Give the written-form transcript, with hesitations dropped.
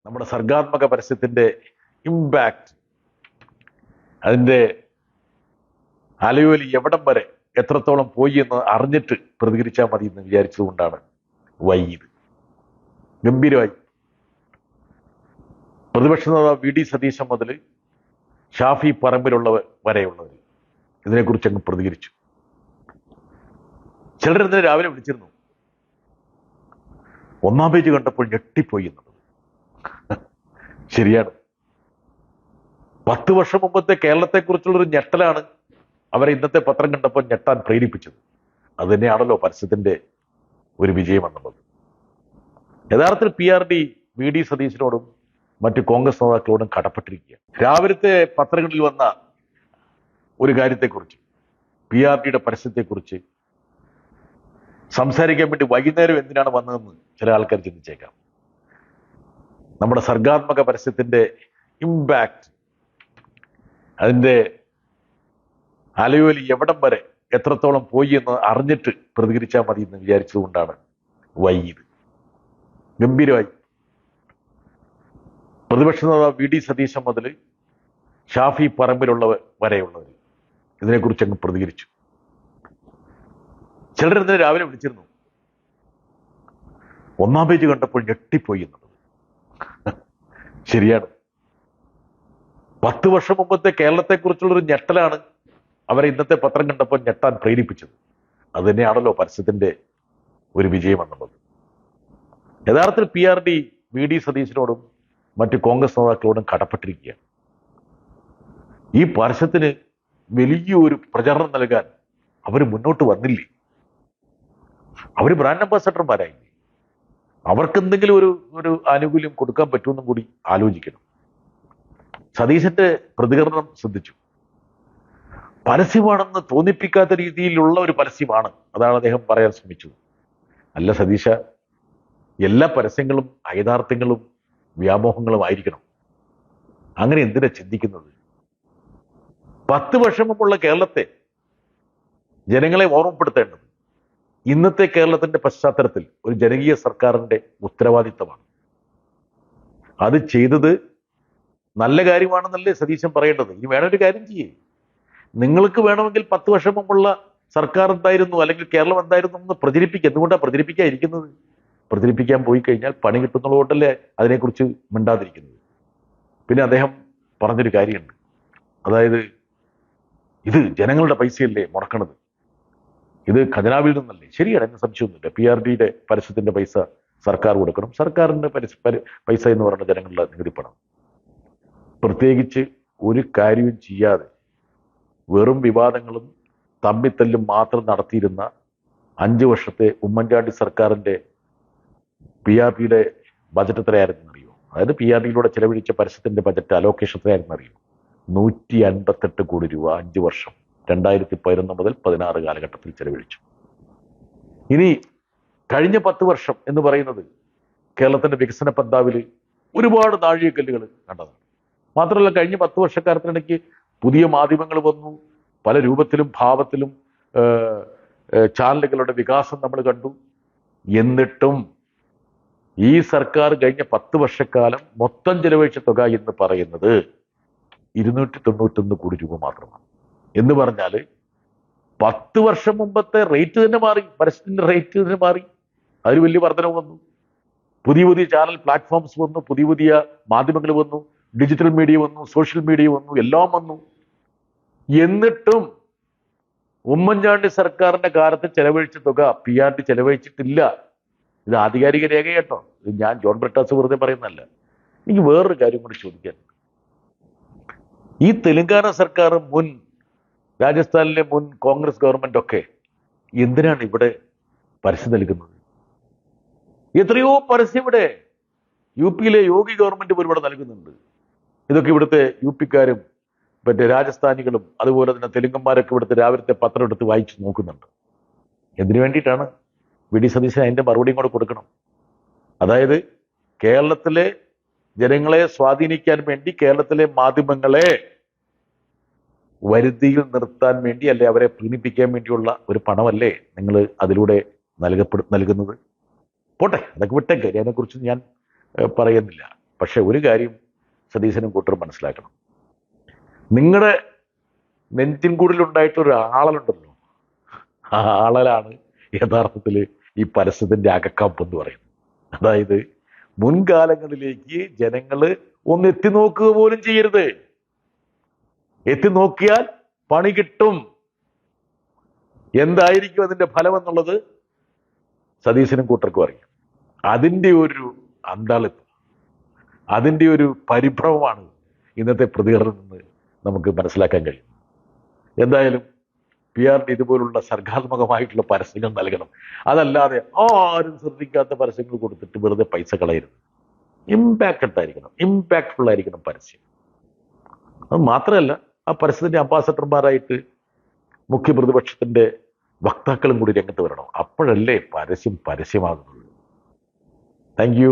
നമ്മുടെ സർഗാത്മക പരസ്യത്തിന്റെ ഇമ്പാക്ട്, അതിന്റെ അലയൊലി എവിടം വരെ എത്രത്തോളം പോയി എന്ന് അറിഞ്ഞിട്ട് പ്രതികരിച്ചാൽ മതി എന്ന് വിചാരിച്ചതുകൊണ്ടാണ് വൈകിയത്. ഗംഭീരമായി പ്രതിപക്ഷ നേതാവ് വി ഡി സതീശൻ മുതൽ ഷാഫി പറമ്പിലുള്ളവർ വരെയുള്ളവർ ഇതിനെക്കുറിച്ച് അങ്ങ് പ്രതികരിച്ചു. ചിലർ ഇന്നലെ രാവിലെ വിളിച്ചിരുന്നു. ഒന്നാം പേജ് കണ്ടപ്പോൾ ഞെട്ടിപ്പോയി എന്നുള്ളത് ശരിയാണ്. 10 വർഷം മുമ്പത്തെ കേരളത്തെക്കുറിച്ചുള്ളൊരു ഞെട്ടലാണ് അവരെ ഇന്നത്തെ പത്രം കണ്ടപ്പോൾ ഞെട്ടാൻ പ്രേരിപ്പിച്ചത്. അത് തന്നെയാണല്ലോ പരസ്യത്തിന്റെ ഒരു വിജയം എന്നുള്ളത്. യഥാർത്ഥത്തിൽ PRD വി ഡി സതീശനോടും മറ്റു കോൺഗ്രസ് നേതാക്കളോടും കടപ്പെട്ടിരിക്കുക. രാവിലത്തെ പത്രങ്ങളിൽ വന്ന ഒരു കാര്യത്തെക്കുറിച്ച്, PRDയുടെ പരസ്യത്തെക്കുറിച്ച് സംസാരിക്കാൻ വേണ്ടി വൈകുന്നേരം എന്തിനാണ് വന്നതെന്ന് ചില ആൾക്കാർ ചിന്തിച്ചേക്കാം. നമ്മുടെ സർഗാത്മക പരസ്യത്തിന്റെ ഇമ്പാക്ട്, അതിന്റെ അലയൊലി എവിടം വരെ എത്രത്തോളം പോയി എന്ന് അറിഞ്ഞിട്ട് പ്രതികരിച്ചാൽ മതി എന്ന് വിചാരിച്ചതുകൊണ്ടാണ് വൈകിയത്. ഗംഭീരമായി പ്രതിപക്ഷ നേതാവ് വി ഡി സതീശൻ മുതൽ ഷാഫി പറമ്പിലുള്ളവർ വരെയുള്ളവർ ഇതിനെക്കുറിച്ച് അങ്ങ് പ്രതികരിച്ചു. ചിലർ ഇന്നലെ രാവിലെ വിളിച്ചിരുന്നു. ഒന്നാം പേജ് കണ്ടപ്പോൾ ഞെട്ടിപ്പോയി എന്നുള്ളത് ശരിയാണ്. 10 വർഷം മുമ്പത്തെ കേരളത്തെക്കുറിച്ചുള്ളൊരു ഞെട്ടലാണ് അവരെ ഇന്നത്തെ പത്രം കണ്ടപ്പോൾ ഞെട്ടാൻ പ്രേരിപ്പിച്ചത്. അത് തന്നെയാണല്ലോ പരസ്യത്തിന്റെ ഒരു വിജയം എന്നുള്ളത്. യഥാർത്ഥത്തിൽ PRD വി ഡി സതീശനോടും മറ്റു കോൺഗ്രസ് നേതാക്കളോടും കടപ്പെട്ടിരിക്കുക. ഈ പരസ്യത്തിന് വലിയൊരു പ്രചരണം നൽകാൻ അവർ മുന്നോട്ട് വന്നില്ലേ? അവർ ബ്രാൻഡ് അംബാസഡർമാരായില്ലേ? അവർക്ക് എന്തെങ്കിലും ഒരു ആനുകൂല്യം കൊടുക്കാൻ പറ്റുമെന്നും കൂടി ആലോചിക്കണം. സതീശന്റെ പ്രതികരണം ശ്രദ്ധിച്ചു. പരസ്യമാണെന്ന് തോന്നിപ്പിക്കാത്ത രീതിയിലുള്ള ഒരു പരസ്യമാണ്, അതാണ് അദ്ദേഹം പറയാൻ ശ്രമിച്ചത്. അല്ല സതീശ, എല്ലാ പരസ്യങ്ങളും യഥാർത്ഥങ്ങളും വ്യാമോഹങ്ങളും ആയിരിക്കണം. അങ്ങനെ എന്തിനാ ചിന്തിക്കുന്നത്? 10 വർഷം മുമ്പുള്ള കേരളത്തെ ജനങ്ങളെ ഓർമ്മപ്പെടുത്തേണ്ടത് ഇന്നത്തെ കേരളത്തിന്റെ പശ്ചാത്തലത്തിൽ ഒരു ജനകീയ സർക്കാരിന്റെ ഉത്തരവാദിത്തമാണ്. അത് ചെയ്തത് നല്ല കാര്യമാണെന്നല്ലേ സതീശൻ പറയേണ്ടത്. ഇനി വേണൊരു കാര്യം ചെയ്യേ, നിങ്ങൾക്ക് വേണമെങ്കിൽ 10 വർഷം മുമ്പുള്ള സർക്കാർ എന്തായിരുന്നു, അല്ലെങ്കിൽ കേരളം എന്തായിരുന്നു എന്ന് പ്രചരിപ്പിക്കുക. എന്തുകൊണ്ടാണ് പ്രചരിപ്പിക്കാതിരിക്കുന്നത്? പ്രചരിപ്പിക്കാൻ പോയി കഴിഞ്ഞാൽ പണി കിട്ടുന്നതുകൊണ്ടല്ലേ അതിനെക്കുറിച്ച് മിണ്ടാതിരിക്കുന്നത്. പിന്നെ അദ്ദേഹം പറഞ്ഞൊരു കാര്യമുണ്ട്, അതായത് ഇത് ജനങ്ങളുടെ പൈസയല്ലേ മുടക്കണത്, ഇത് ഖജനാവിൽ നിന്നല്ലേ. ശരിയാണ്, എന്നെ സംശയമൊന്നുമില്ല. PRDയുടെ പരസ്യത്തിന്റെ പൈസ സർക്കാർ കൊടുക്കണം. സർക്കാരിന്റെ പൈസ എന്ന് പറയുന്നത് ജനങ്ങളുടെ നികുതി പണം. പ്രത്യേകിച്ച് ഒരു കാര്യവും ചെയ്യാതെ വെറും വിവാദങ്ങളും തമ്മിത്തല്ലും മാത്രം നടത്തിയിരുന്ന 5 വർഷത്തെ ഉമ്മൻചാണ്ടി സർക്കാരിന്റെ PRDയുടെ ബജറ്റ് എത്രയായിരുന്നു അറിയോ? അതായത് PRDയിലൂടെ ചെലവഴിച്ച പരസ്യത്തിന്റെ ബജറ്റ് അലോക്കേഷൻ എത്രയായിരുന്നു അറിയോ? 158 കോടി രൂപ 5 വർഷം, 2011 മുതൽ 16 കാലഘട്ടത്തിൽ ചെലവഴിച്ചു. ഇനി കഴിഞ്ഞ 10 വർഷം എന്ന് പറയുന്നത് കേരളത്തിന്റെ വികസന പന്താവിൽ ഒരുപാട് നാഴികക്കല്ലുകൾ കണ്ടതാണ്. മാത്രമല്ല, കഴിഞ്ഞ 10 വർഷക്കാലത്തിനിടയ്ക്ക് പുതിയ മാധ്യമങ്ങൾ വന്നു, പല രൂപത്തിലും ഭാവത്തിലും ചാനലുകളുടെ വികാസം നമ്മൾ കണ്ടു. എന്നിട്ടും ഈ സർക്കാർ കഴിഞ്ഞ 10 വർഷക്കാലം മൊത്തം ചെലവഴിച്ച തുക എന്ന് പറയുന്നത് 291 കോടി രൂപ മാത്രമാണ്. എന്ന് പറഞ്ഞാൽ 10 വർഷം മുമ്പത്തെ റേറ്റ് തന്നെ മാറി, പരസ്യത്തിന്റെ റേറ്റ് തന്നെ മാറി. അതിൽ വലിയ വർധനവ് വന്നു. പുതിയ പുതിയ ചാനൽ പ്ലാറ്റ്ഫോംസ് വന്നു, പുതിയ പുതിയ മാധ്യമങ്ങൾ വന്നു, ഡിജിറ്റൽ മീഡിയ വന്നു, സോഷ്യൽ മീഡിയ വന്നു, എല്ലാം വന്നു. എന്നിട്ടും ഉമ്മൻചാണ്ടി സർക്കാരിന്റെ കാലത്ത് ചെലവഴിച്ച തുക PRD ചെലവഴിച്ചിട്ടില്ല. ഇത് ആധികാരിക രേഖ കേട്ടോ. ഇത് ഞാൻ ജോൺ ബ്രിട്ടാസ് വെറുതെ പറയുന്നതല്ല. എനിക്ക് വേറൊരു കാര്യം കൂടി ചോദിക്കാൻ. ഈ തെലങ്കാന സർക്കാർ, മുൻ രാജസ്ഥാനിലെ മുൻ കോൺഗ്രസ് ഗവൺമെന്റ് ഒക്കെ എന്തിനാണ് ഇവിടെ പരസ്യം നൽകുന്നത്? എത്രയോ പരസ്യം ഇവിടെ UPയിലെ യോഗി ഗവൺമെന്റ് പോലും ഇവിടെ നൽകുന്നുണ്ട്. ഇതൊക്കെ ഇവിടുത്തെ UPക്കാരും മറ്റേ രാജസ്ഥാനികളും അതുപോലെ തന്നെ തെലുങ്കന്മാരൊക്കെ ഇവിടുത്തെ രാവിലത്തെ പത്രം എടുത്ത് വായിച്ച് നോക്കുന്നുണ്ട്. എന്തിനു വേണ്ടിയിട്ടാണ്? വി ഡി സതീശൻ അതിന്റെ മറുപടിയും കൂടെ കൊടുക്കണം. അതായത് കേരളത്തിലെ ജനങ്ങളെ സ്വാധീനിക്കാൻ വേണ്ടി, കേരളത്തിലെ മാധ്യമങ്ങളെ വരുതിയിൽ നിർത്താൻ വേണ്ടി, അല്ലെ അവരെ പ്രീണിപ്പിക്കാൻ വേണ്ടിയുള്ള ഒരു പണമല്ലേ നിങ്ങൾ അതിലൂടെ നൽകുന്നത്? പോട്ടെ, അതൊക്കെ വിട്ടേക്ക്, അതിനെക്കുറിച്ച് ഞാൻ പറയുന്നില്ല. പക്ഷെ ഒരു കാര്യം സതീശനും കൂട്ടരും മനസ്സിലാക്കണം. നിങ്ങളുടെ നെഞ്ചിൻകൂടിലുണ്ടായിട്ടൊരു ആളലുണ്ടല്ലോ, ആ ആളലാണ് യഥാർത്ഥത്തിൽ ഈ പരസ്യത്തിന്റെ അകക്കാമ്പ് എന്ന് പറയുന്നത്. അതായത് മുൻകാലങ്ങളിലേക്ക് ജനങ്ങൾ ഒന്ന് എത്തി നോക്കുക പോലും ചെയ്യരുത്. എത്തി നോക്കിയാൽ പണി കിട്ടും. എന്തായിരിക്കും അതിന്റെ ഫലം എന്നുള്ളത് സതീശനും കൂട്ടർക്കും അറിയാം. അതിന്റെ ഒരു അന്താളിത്തം, അതിന്റെ ഒരു പരിഭ്രമമാണ് ഇന്നത്തെ പ്രതികരണം നിന്ന് നമുക്ക് മനസ്സിലാക്കാൻ കഴിയും. എന്തായാലും PR ഇതുപോലുള്ള സർഗാത്മകമായിട്ടുള്ള പരസ്യങ്ങൾ നൽകണം. അതല്ലാതെ ആരും ശ്രദ്ധിക്കാത്ത പരസ്യങ്ങൾ കൊടുത്തിട്ട് വെറുതെ പൈസ കളയരുത്. ഇമ്പാക്റ്റഡ് ആയിരിക്കണം, ഇമ്പാക്ട്ഫുൾ ആയിരിക്കണം പരസ്യം. അത് മാത്രമല്ല, ആ പരസ്യത്തിന്റെ അംബാസഡർമാരായിട്ട് മുഖ്യ പ്രതിപക്ഷത്തിന്റെ വക്താക്കളും കൂടി രംഗത്ത് വരണം. അപ്പോഴല്ലേ പരസ്യം പരസ്യമാകുന്നത്. Thank you.